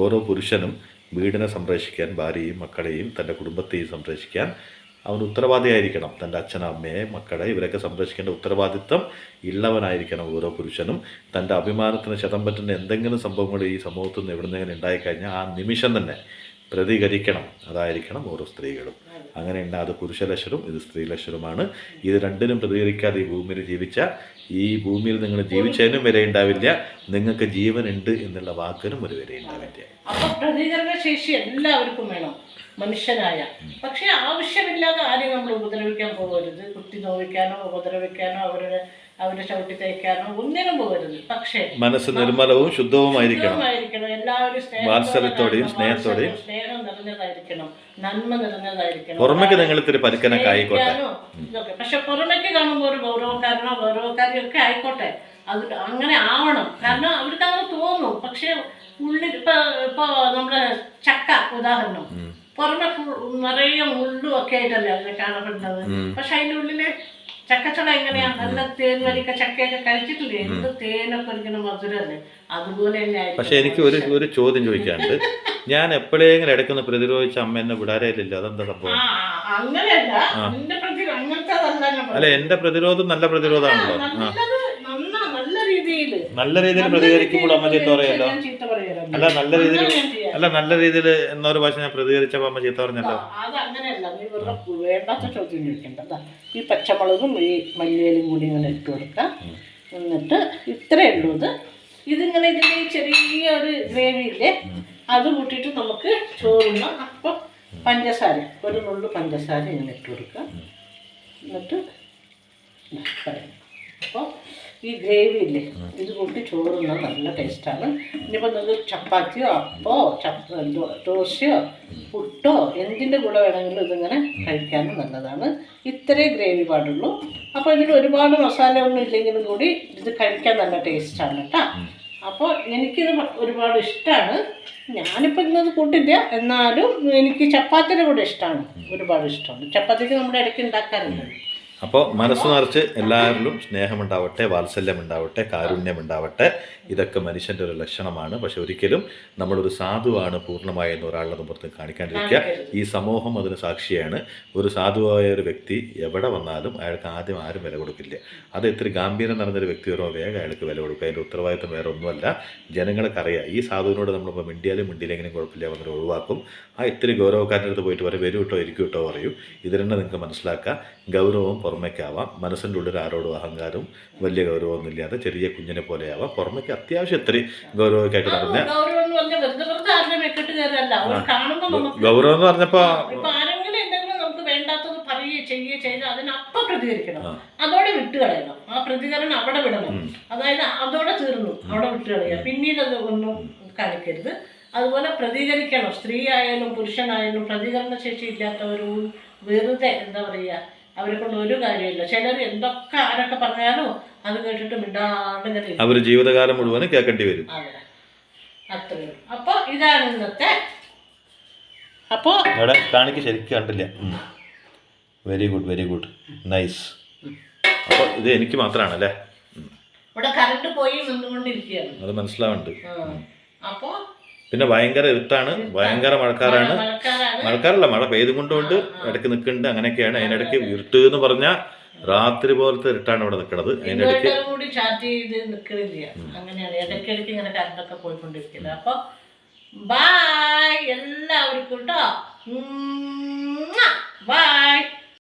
ഓരോ പുരുഷനും വീടിനെ സംരക്ഷിക്കാൻ ഭാര്യയും മക്കളെയും തൻ്റെ കുടുംബത്തെയും സംരക്ഷിക്കാൻ അവൻ ഉത്തരവാദിയായിരിക്കണം. തൻ്റെ അച്ഛനും അമ്മയെ മക്കളെ ഇവരൊക്കെ സംരക്ഷിക്കേണ്ട ഉത്തരവാദിത്വം ഉള്ളവനായിരിക്കണം ഓരോ പുരുഷനും. തൻ്റെ അഭിമാനത്തിന് ക്ഷതം പറ്റുന്ന എന്തെങ്കിലും സംഭവങ്ങൾ ഈ സമൂഹത്തിൽ നിന്ന് എവിടുന്നെങ്കിലും ഉണ്ടായിക്കഴിഞ്ഞാൽ ആ നിമിഷം തന്നെ പ്രതികരിക്കണം. അതായിരിക്കണം ഓരോ സ്ത്രീകളും. അങ്ങനെ ഉണ്ട്. അത് പുരുഷലക്ഷണം, ഇത് സ്ത്രീലക്ഷണമാണ്. ഇത് രണ്ടിനും പ്രതികരിക്കാതെ ഈ ഭൂമിയിൽ ജീവിച്ച ഈ ഭൂമിയിൽ നിങ്ങൾ ജീവിച്ചതിനും വില ഉണ്ടാവില്ല. നിങ്ങൾക്ക് ജീവനുണ്ട് എന്നുള്ള വാക്കിനും ഒരു വില ഉണ്ടാവില്ല. അപ്പൊ പ്രതികരണ ശേഷി എല്ലാവർക്കും വേണം മനുഷ്യനായ. പക്ഷെ ആവശ്യമില്ലാതെ ആരെയും നമ്മൾ ഉപദ്രവിക്കാൻ പോകരുത്. കുത്തി നോവിക്കാനോ ഉപദ്രവിക്കാനോ അവരെ ചവിട്ടി തയ്ക്കാനോ ഒന്നിനും പോകരുത്. പക്ഷേ മനസ്സ് നിർമ്മലവും ശുദ്ധവുമായിരിക്കണം. എല്ലാവരും വാത്സല്യത്തോടെയും സ്നേഹത്തോടെയും സ്നേഹം നിറഞ്ഞതായിരിക്കണം, നന്മ നിറഞ്ഞതായിരിക്കണം. പുറമേക്ക് നിങ്ങൾ ഇത്തിരി പരുക്കനൊക്കെ ആയിക്കോട്ടെ. പക്ഷെ പുറമേക്ക് കാണുമ്പോൾ ഒരു ഗൗരവക്കാരനോ ഗൗരവക്കാരിയൊക്കെ ആയിക്കോട്ടെ, അത് അങ്ങനെ ആവണം. കാരണം അവർക്ക് അങ്ങനെ തോന്നും. പക്ഷെ ഉള്ളിൽ ഇപ്പൊ നമ്മുടെ ചക്ക ഉദാഹരണം, പുറമെ നിറയെ മുള്ളും ഒക്കെ ആയിട്ടല്ലേ അതിനെ കാണപ്പെടുന്നത്. പക്ഷെ അതിൻ്റെ ഉള്ളില് ചക്കച്ചട എങ്ങനെയാ നല്ല തേൻ വരിക്ക ചക്കയൊക്കെ കഴിച്ചിട്ടില്ലേ? എന്ത് തേനൊക്കെ ഒരിക്കലും മധുരല്ലേ? അതുപോലെ തന്നെ. പക്ഷെ എനിക്ക് ഒരു ചോദ്യം ചോദിക്കാനുണ്ട്. ഞാൻ എപ്പോഴെങ്കിലും ഇടയ്ക്കൊന്ന് പ്രതിരോധിച്ച അമ്മ എന്നെ വിടാറേയില്ല. അതെന്താ സംഭവം? അങ്ങനെയല്ല, അങ്ങനത്തെ അല്ല എന്റെ പ്രതിരോധം നല്ല പ്രതിരോധമാണല്ലോ. നല്ല രീതിയിൽ പ്രതികരിക്കുമ്പോൾ അമ്മ ചീത്ത പറയല്ലോ. നല്ല രീതിയിൽ എന്നൊരു ഭാഷ ഞാൻ പ്രതികരിച്ചപ്പോൾ അമ്മ ചീത്ത പറഞ്ഞല്ലോ. അത് അങ്ങനെയല്ല, നീ വെറുതെ വേണ്ടാത്ത ചോദ്യം ചോദിക്കണ്ട. ഈ പച്ചമുളകും ഈ മല്ലിയിലും കൂടി ഇങ്ങനെ ഇട്ട് കൊടുക്കാം. എന്നിട്ട് ഇത്രയേ ഉള്ളൂ. ഇതിങ്ങനെ ഇതിൻ്റെ ചെറിയ ഒരു ഗ്രേവി ഇല്ലേ, അത് കൂട്ടിയിട്ട് നമുക്ക് ചോറുന്ന. അപ്പം പഞ്ചസാര, ഒരു നുള്ളു പഞ്ചസാര ഇങ്ങനെ ഇട്ട് കൊടുക്കാം. എന്നിട്ട് പറയാം. അപ്പോൾ ഈ ഗ്രേവി ഇല്ലേ, ഇത് കൂട്ടി ചോറുന്ന നല്ല ടേസ്റ്റാണ്. ഇനിയിപ്പോൾ നിങ്ങൾക്ക് ചപ്പാത്തിയോ അപ്പോ ദോശയോ പുട്ടോ എന്തിൻ്റെ കൂടെ വേണമെങ്കിലും ഇതിങ്ങനെ കഴിക്കാനും നല്ലതാണ്. ഇത്രേ ഗ്രേവി പാടുള്ളൂ. അപ്പോൾ ഇതിൽ ഒരുപാട് മസാല ഒന്നും ഇല്ലെങ്കിലും കൂടി ഇത് കഴിക്കാൻ നല്ല ടേസ്റ്റാണ് കേട്ടോ. അപ്പോൾ എനിക്കിത് ഒരുപാട് ഇഷ്ടമാണ്. ഞാനിപ്പോൾ ഇന്നത് കൂട്ടില്ല, എന്നാലും എനിക്ക് ചപ്പാത്തിയുടെ കൂടെ ഇഷ്ടമാണ്, ഒരുപാട് ഇഷ്ടമാണ്. ചപ്പാത്തിക്ക് നമ്മുടെ ഇടയ്ക്ക് ഉണ്ടാക്കാറുണ്ട്. അപ്പോൾ മനസ്സ് നിറച്ച് എല്ലാവരിലും സ്നേഹമുണ്ടാവട്ടെ, വാത്സല്യമുണ്ടാവട്ടെ, കാരുണ്യമുണ്ടാവട്ടെ. ഇതൊക്കെ മനുഷ്യൻ്റെ ഒരു ലക്ഷണമാണ്. പക്ഷെ ഒരിക്കലും നമ്മളൊരു സാധുവാണ് പൂർണ്ണമായെന്ന് ഒരാളുടെ മുമ്പത്ത് കാണിക്കാണ്ടിരിക്കുക. ഈ സമൂഹം അതിന് സാക്ഷിയാണ്. ഒരു സാധുവായ ഒരു വ്യക്തി എവിടെ വന്നാലും അയാൾക്ക് ആദ്യം ആരും വില കൊടുക്കില്ല. അത് എത്ര ഗാംഭീര്യം നിറഞ്ഞൊരു വ്യക്തി വരോ വേഗം അയാൾക്ക് വില കൊടുക്കുക. അതിൻ്റെ ഉത്തരവാദിത്വം വേറെ ഒന്നുമല്ല. ജനങ്ങൾക്കറിയാം ഈ സാധുവിനോട് നമ്മളിപ്പോൾ മിണ്ടിയില്ലെങ്കിലും കുഴപ്പമില്ല, വന്നിട്ട് ഒഴിവാക്കും. ആ ഇത്തിരി ഗൗരവക്കാരൻ്റെ അടുത്ത് പോയിട്ട് പറയും വരും കിട്ടോ ഇരിക്കും കിട്ടോ പറയും. ഇത് തന്നെ നിങ്ങൾക്ക് മനസ്സിലാക്കാം. ഗൗരവം പുറമേക്കാവാം, മനസ്സിൻ്റെ ഉള്ളിൽ ആരോടും അഹങ്കാരവും വലിയ ഗൗരവമൊന്നും ഇല്ലാതെ ചെറിയ കുഞ്ഞിനെ പോലെയാവാം. പുറമേക്ക് അത്യാവശ്യം ഇത്തിരി ഗൗരവമൊക്കെ ആയിട്ട് നടന്ന ഗൗരവം എന്ന് പറഞ്ഞപ്പോ അതിനപ്പം പ്രതികരിക്കണം, അതോടെ വിട്ടുകളയണം. ആ പ്രതികരണം അവിടെ വിടണം. അതായത് അതോടെ തീർന്നു, അവിടെ വിട്ടുകളയുക. പിന്നീട് അത് ഒന്നും കാണിക്കരുത്. അതുപോലെ പ്രതികരിക്കണം. സ്ത്രീ ആയാലും പുരുഷനായാലും പ്രതികരണ ശേഷി ഇല്ലാത്തവരും വെറുതെ എന്താ പറയുക, അവരെ കൊണ്ട് ഒരു കാര്യമില്ല. ചിലർ എന്തൊക്കെ ആരൊക്കെ പറഞ്ഞാലും അത് കേട്ടിട്ട് മിണ്ടാണ്ട് അവർ ജീവിതകാലം മുഴുവനും കേൾക്കേണ്ടി വരും. അത്രയും. അപ്പൊ ഇതാണ് ഇന്നത്തെ. അപ്പോ കാണിക്ക് ശരിക്കും കണ്ടില്ല. Very good, very good, nice. അപ്പോൾ ഇത് എനിക്ക് മാത്രമാണല്ലേ? ഇവിടെ കറണ്ട് പോയി നിന്നുകൊണ്ടിരിക്കുകയാണ്, അത് മനസ്സിലാവുന്നുണ്ട്. അപ്പോൾ പിന്നെ ഭയങ്കര ഇരുട്ടാണ്, ഭയങ്കര മഴക്കാറാണ്. മഴക്കാരാണ്. മഴക്കാറല്ല, മഴ പെയ്തും കൊണ്ടുകൊണ്ട് ഇടയ്ക്ക് നിൽക്കുന്നുണ്ട്. അങ്ങനെയൊക്കെയാണ്. അതിനിടയ്ക്ക് ഇരുട്ട് എന്ന് പറഞ്ഞാൽ രാത്രി പോലത്തെ ഇരുട്ടാണ് ഇവിടെ നിൽക്കുന്നത്. അതിൻ്റെ ഇടയ്ക്ക് ഇൻവേർട്ടർ കൂടി ചാർജ് ചെയ്ത് നിൽക്കുന്നില്ല. അങ്ങനെയാണ് ഇടയ്ക്കിടയ്ക്ക് ഇങ്ങനെ കറണ്ടൊക്കെ പോയിക്കൊണ്ടിരിക്കുന്നത്. അപ്പോൾ ബായ് എല്ലാവർക്കും കേട്ടോ. ബായ്.